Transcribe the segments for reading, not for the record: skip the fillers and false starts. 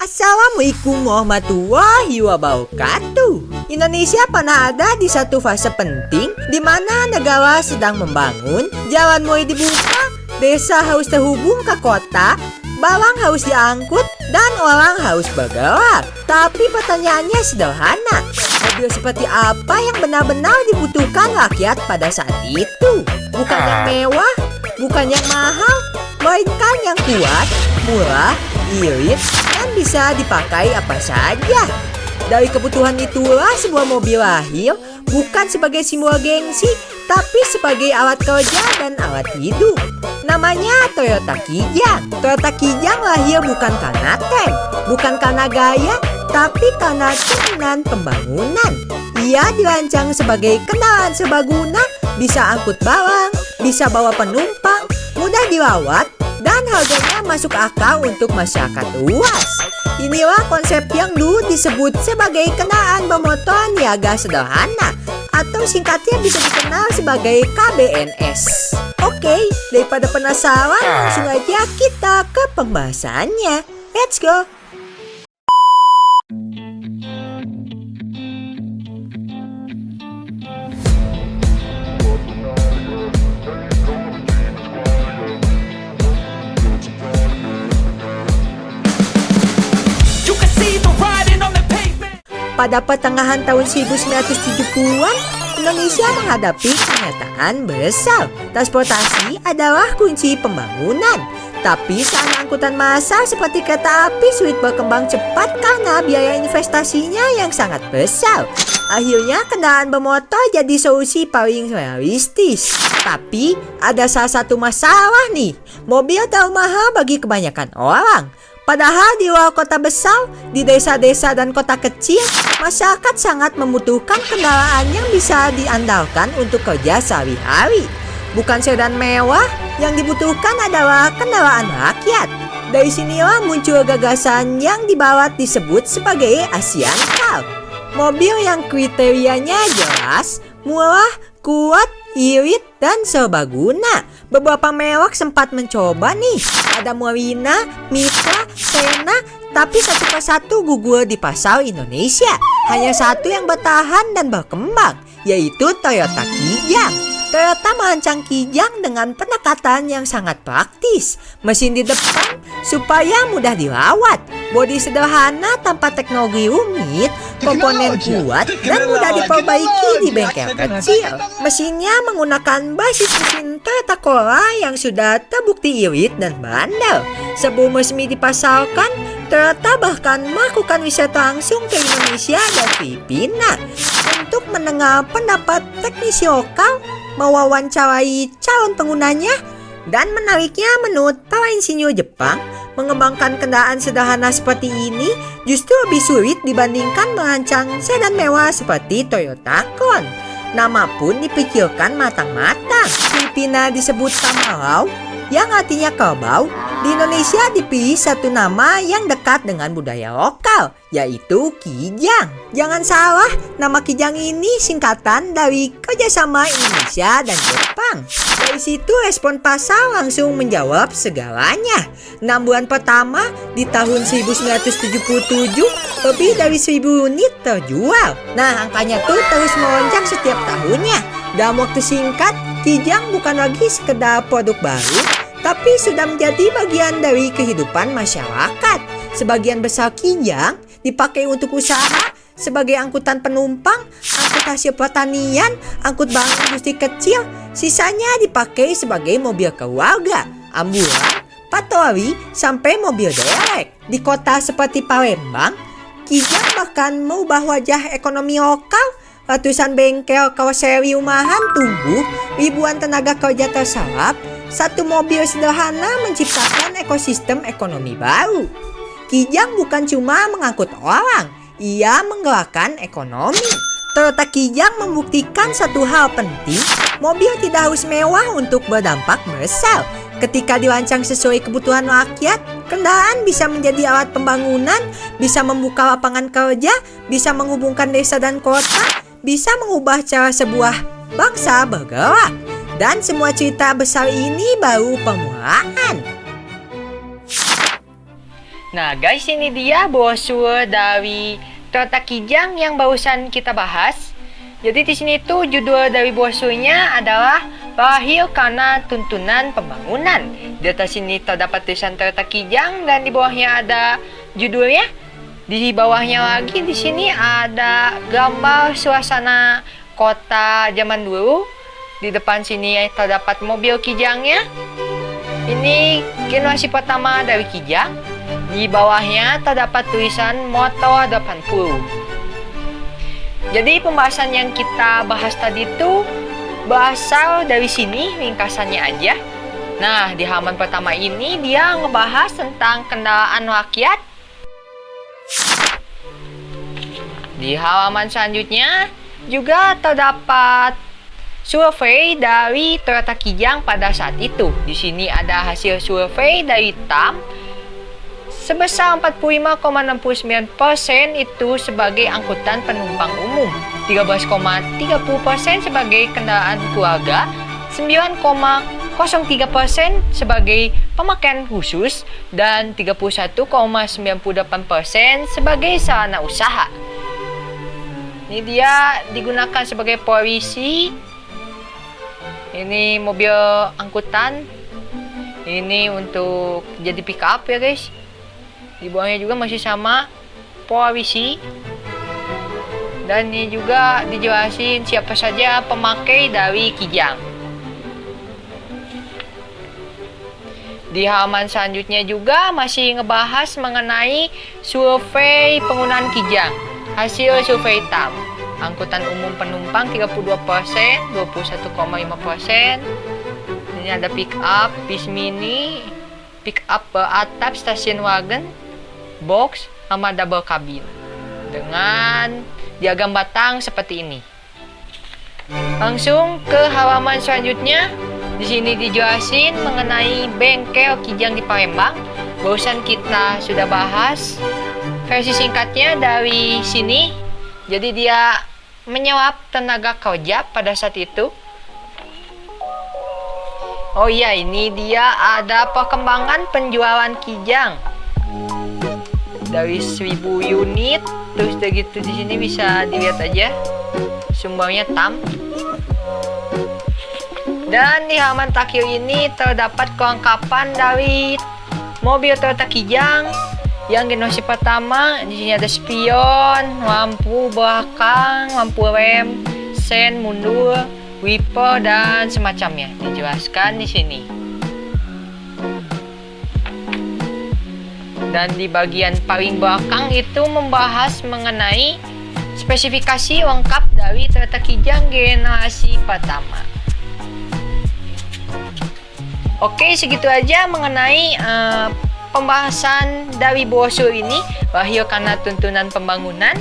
Assalamualaikum warahmatullahi wabarakatuh. Indonesia pernah ada di satu fase penting di mana negara sedang membangun, jalan mulai dibuka, desa harus terhubung ke kota, barang harus diangkut, dan orang harus bergerak. Tapi pertanyaannya sederhana, mobil seperti apa yang benar-benar dibutuhkan rakyat pada saat itu? Bukan yang mewah, bukan yang mahal, melainkan yang kuat, murah, irit, dan bisa dipakai apa saja. Dari kebutuhan itulah sebuah mobil lahir, bukan sebagai simbol gengsi, tapi sebagai alat kerja dan alat hidup. Namanya Toyota Kijang. Toyota Kijang lahir bukan karena tren, bukan karena gaya, tapi karena keinginan pembangunan. Ia dirancang sebagai kendaraan serbaguna, bisa angkut barang, bisa bawa penumpang, mudah dirawat, dan harganya masuk akal untuk masyarakat luas. Inilah konsep yang dulu disebut sebagai kendaraan bermotor niaga sederhana, atau singkatnya bisa dikenal sebagai KBNS. Oke, daripada penasaran, langsung aja kita ke pembahasannya. Let's go! Pada pertengahan tahun 1970-an, Indonesia menghadapi kenyataan besar. Transportasi adalah kunci pembangunan. Tapi sarana angkutan massal seperti kereta api sulit berkembang cepat karena biaya investasinya yang sangat besar. Akhirnya kendaraan bermotor jadi solusi paling realistis. Tapi ada salah satu masalah nih, mobil terlalu mahal bagi kebanyakan orang. Padahal di luar kota besar, di desa-desa dan kota kecil, masyarakat sangat membutuhkan kendaraan yang bisa diandalkan untuk kerja sehari-hari. Bukan sedan mewah, yang dibutuhkan adalah kendaraan rakyat. Dari sinilah muncul gagasan yang di barat disebut sebagai Asian Car. Mobil yang kriterianya jelas, murah, kuat, irit, dan serbaguna. Beberapa merek sempat mencoba nih. Ada Molina, Mitra, Sena, tapi satu persatu gugur di pasar Indonesia. Hanya satu yang bertahan dan berkembang, yaitu Toyota Kijang. Toyota merancang Kijang dengan pendekatan yang sangat praktis. Mesin di depan supaya mudah dirawat, bodi sederhana tanpa teknologi rumit, komponen kuat dan mudah diperbaiki di bengkel kecil. Mesinnya menggunakan basis mesin Toyota Corolla yang sudah terbukti irit dan bandel. Sebelum resmi dipasarkan, Toyota bahkan melakukan wisata langsung ke Indonesia dan Filipina untuk mendengar pendapat teknisi lokal, mewawancarai calon penggunanya, dan menariknya menurut para insinyur Jepang, mengembangkan kendaraan sederhana seperti ini justru lebih sulit dibandingkan merancang sedan mewah seperti Toyota Crown. Nama pun dipikirkan matang-matang. Filipina disebut Tamalau, yang artinya kerbau. Di Indonesia dipilih satu nama yang dekat dengan budaya lokal, yaitu Kijang. Jangan salah, nama Kijang ini singkatan dari kerjasama Indonesia dan Jepang. Dari situ respon pasar langsung menjawab segalanya. 6 bulan pertama di tahun 1977, lebih dari 1000 unit terjual. Nah, angkanya tuh terus melonjak setiap tahunnya. Dalam waktu singkat, Kijang bukan lagi sekedar produk baru, tapi sudah menjadi bagian dari kehidupan masyarakat. Sebagian besar Kijang dipakai untuk usaha, sebagai angkutan penumpang, angkut hasil pertanian, angkut barang industri kecil. Sisanya dipakai sebagai mobil keluarga, ambulan, patroli, sampai mobil derek. Di kota seperti Palembang, Kijang bahkan mengubah wajah ekonomi lokal. Ratusan bengkel karoseri rumahan tumbuh, ribuan tenaga kerja terserap. Satu mobil sederhana menciptakan ekosistem ekonomi baru. Kijang bukan cuma mengangkut orang, ia menggerakkan ekonomi. Toyota Kijang membuktikan satu hal penting, mobil tidak harus mewah untuk berdampak besar. Ketika dirancang sesuai kebutuhan rakyat, kendaraan bisa menjadi alat pembangunan, bisa membuka lapangan kerja, bisa menghubungkan desa dan kota, bisa mengubah cara sebuah bangsa bergerak. Dan semua cerita besar ini baru permulaan. Nah guys, ini dia brosur dari Toyota Kijang yang barusan kita bahas. Jadi di sini tuh judul dari brosurnya adalah Lahir Karena Tuntunan Pembangunan. Di atas sini terdapat tulisan Toyota Kijang dan di bawahnya ada judulnya. Di bawahnya lagi di sini ada gambar suasana kota zaman dulu. Di depan sini terdapat mobil Kijangnya. Ini generasi pertama dari Kijang. Di bawahnya terdapat tulisan motor 80. Jadi pembahasan yang kita bahas tadi itu berasal dari sini, ringkasannya aja. Nah, di halaman pertama ini dia ngebahas tentang kendaraan rakyat. Di halaman selanjutnya juga terdapat survei dari Toyota Kijang pada saat itu. Di sini ada hasil survei dari TAM sebesar 45,69% itu sebagai angkutan penumpang umum, 13,30% sebagai kendaraan keluarga, 9,03% sebagai pemakaian khusus, dan 31,98% sebagai sarana usaha. Ini dia digunakan sebagai polisi. Ini mobil angkutan. Ini untuk jadi pick up ya guys. Di bawahnya juga masih sama polisi. Dan ini juga dijelasin siapa saja pemakai dari Kijang. Di halaman selanjutnya juga masih ngebahas mengenai survei penggunaan Kijang. Hasil survei TAM, angkutan umum penumpang 32%, 21,5%. Ini ada pick up, bis mini, pick up beratap, stasiun wagon, box, sama double cabin. Dengan diagram batang seperti ini. Langsung ke halaman selanjutnya. Di sini dijelasin mengenai bengkel Kijang di Palembang. Barusan kita sudah bahas versi singkatnya dari sini. Jadi dia menyerap tenaga kerja pada saat itu. Oh iya, ini dia ada perkembangan penjualan Kijang. Dari 1000 unit, terus begitu di sini bisa dilihat aja sumbernya TAM. Dan di halaman terakhir ini terdapat kelengkapan dari mobil Toyota Kijang. Yang generasi pertama, di sini ada spion, lampu belakang, lampu rem, sen mundur, wiper dan semacamnya. Dijelaskan di sini. Dan di bagian paling belakang itu membahas mengenai spesifikasi lengkap dari Toyota Kijang generasi pertama. Oke, segitu aja mengenai pembahasan dari brosur ini, Lahir Karena Tuntunan Pembangunan.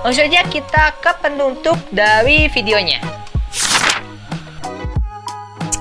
Langsung saja kita ke penutup dari videonya.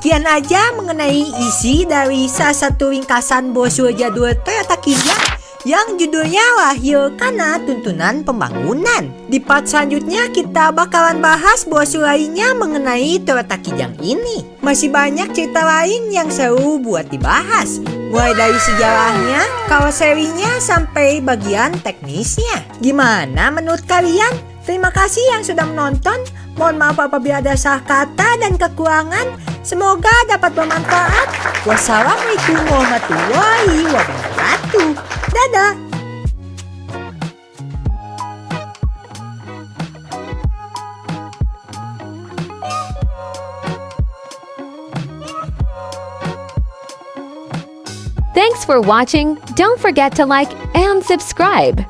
Sekian aja mengenai isi dari salah satu ringkasan brosur jadwal Toyota Kijang yang judulnya Lahir Karena Tuntunan Pembangunan. Di part selanjutnya kita bakalan bahas brosur lainnya mengenai Toyota Kijang ini. Masih banyak cerita lain yang seru buat dibahas, mulai dari sejarahnya, karoserinya, sampai bagian teknisnya. Gimana menurut kalian? Terima kasih yang sudah menonton. Mohon maaf apabila ada salah kata dan kekurangan. Semoga dapat bermanfaat. Wassalamualaikum warahmatullahi wabarakatuh. Dadah. Thanks for watching. Don't forget to like and subscribe.